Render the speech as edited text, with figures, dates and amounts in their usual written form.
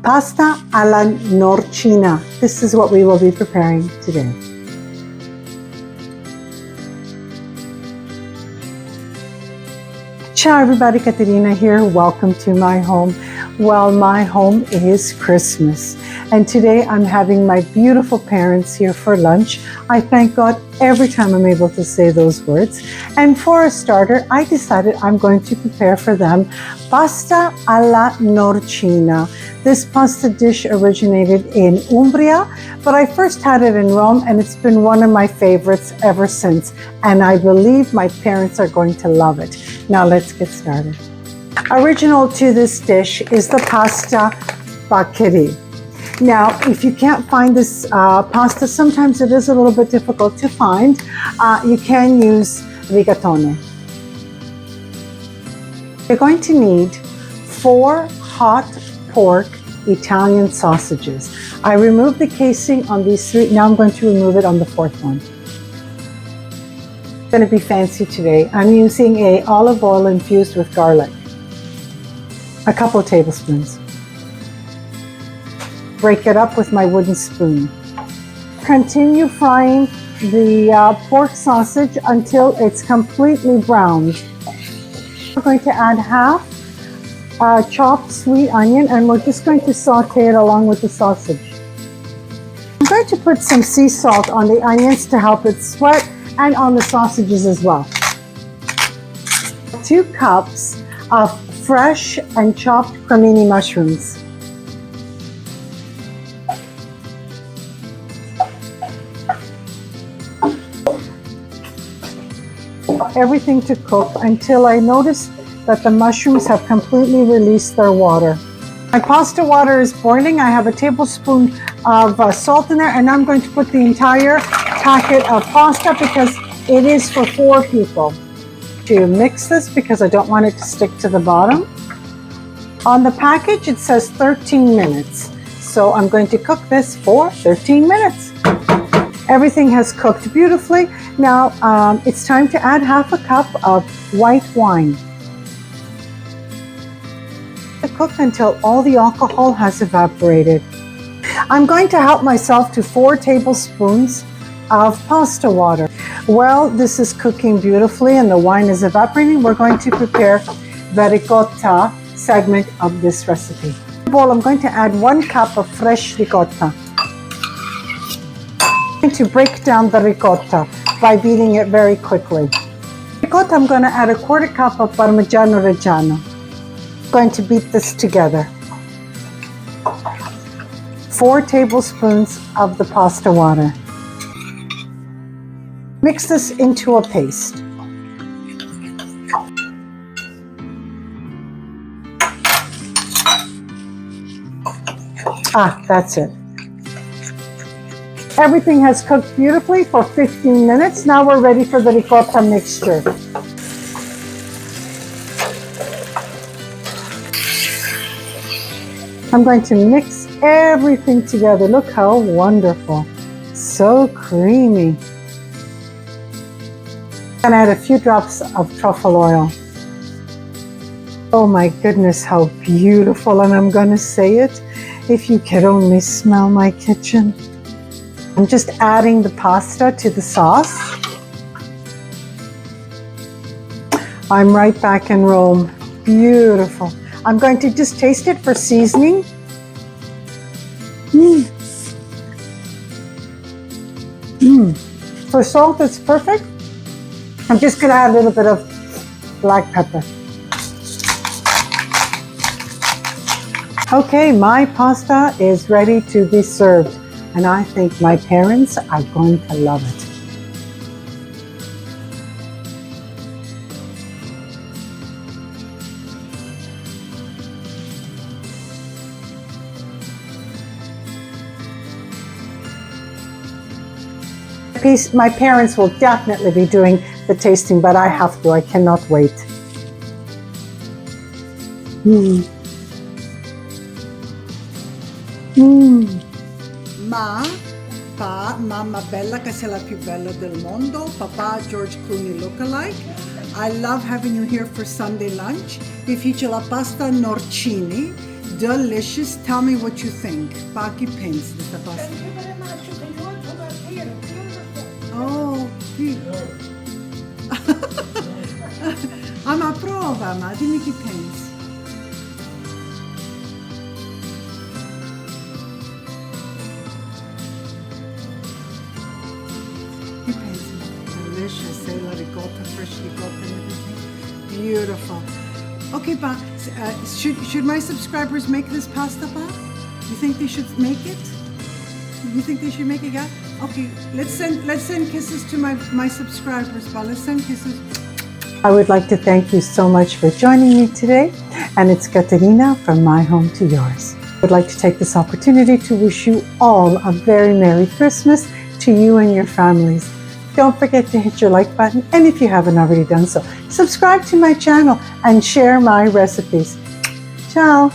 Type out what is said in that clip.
Pasta alla Norcina. This is what we will be preparing today. Ciao everybody, Caterina here. Welcome to my home. Well, my home is Christmas. And today I'm having my beautiful parents here for lunch. I thank God every time I'm able to say those words. And for a starter, I decided I'm going to prepare for them pasta alla Norcina. This pasta dish originated in Umbria, but I first had it in Rome and it's been one of my favorites ever since. And I believe my parents are going to love it. Now let's get started. Original to this dish is the pasta baccheri. Now, if you can't find this pasta, sometimes it is a little bit difficult to find. You can use rigatone. You're going to need 4 hot pork Italian sausages. I removed the casing on these 3. Now I'm going to remove it on the 4th one. It's going to be fancy today. I'm using a olive oil infused with garlic. A couple of tablespoons. Break it up with my wooden spoon. Continue frying the pork sausage until it's completely browned. We're going to add half chopped sweet onion and we're just going to saute it along with the sausage. I'm going to put some sea salt on the onions to help it sweat and on the sausages as well. 2 cups of fresh and chopped cremini mushrooms. Everything to cook until I notice that the mushrooms have completely released their water. My pasta water is boiling. I have a tablespoon of salt in there and I'm going to put the entire packet of pasta because it is for 4 people. To mix this because I don't want it to stick to the bottom. On the package it says 13 minutes. So I'm going to cook this for 13 minutes. Everything has cooked beautifully. Now it's time to add half a cup of white wine. Cook until all the alcohol has evaporated. I'm going to help myself to 4 tablespoons of pasta water. Well, this is cooking beautifully and the wine is evaporating. We're going to prepare the ricotta segment of this recipe. In the bowl, I'm going to add 1 cup of fresh ricotta. I'm going to break down the ricotta by beating it very quickly. Ricotta, I'm going to add a 1/4 cup of Parmigiano Reggiano. I'm going to beat this together. 4 tablespoons of the pasta water. Mix this into a paste. That's it. Everything has cooked beautifully for 15 minutes. Now we're ready for the ricotta mixture. I'm going to mix everything together. Look how wonderful. So creamy. And add a few drops of truffle oil. Oh my goodness, how beautiful. And I'm going to say it, if you could only smell my kitchen. I'm just adding the pasta to the sauce. I'm right back in Rome. Beautiful. I'm going to just taste it for seasoning. For salt, it's perfect. I'm just going to add a little bit of black pepper. Okay, my pasta is ready to be served, and I think my parents are going to love it. My parents will definitely be doing the tasting, but I have to. I cannot wait. Mamma bella kasi la più bella del mondo. Papa George Clooney lookalike. I love having you here for Sunday lunch. Vi fece la pasta norcini delicious. Tell me what you think. Baki pensi sa pasta? Thank you very much. Benvenuto da here. Beautiful. Oh, ma prova, ma dimmi che pensi. Che pensi? Delicious, la ricotta, fresh ricotta and everything. Beautiful. Okay, Pa, should my subscribers make this pasta, Pa? You think they should make it? You think they should make it, yeah? Okay, let's send kisses to my subscribers, Pa. Let's send kisses. I would like to thank you so much for joining me today, and it's Katerina from my home to yours. I would like to take this opportunity to wish you all a very Merry Christmas to you and your families. Don't forget to hit your like button, and if you haven't already done so, subscribe to my channel and share my recipes. Ciao!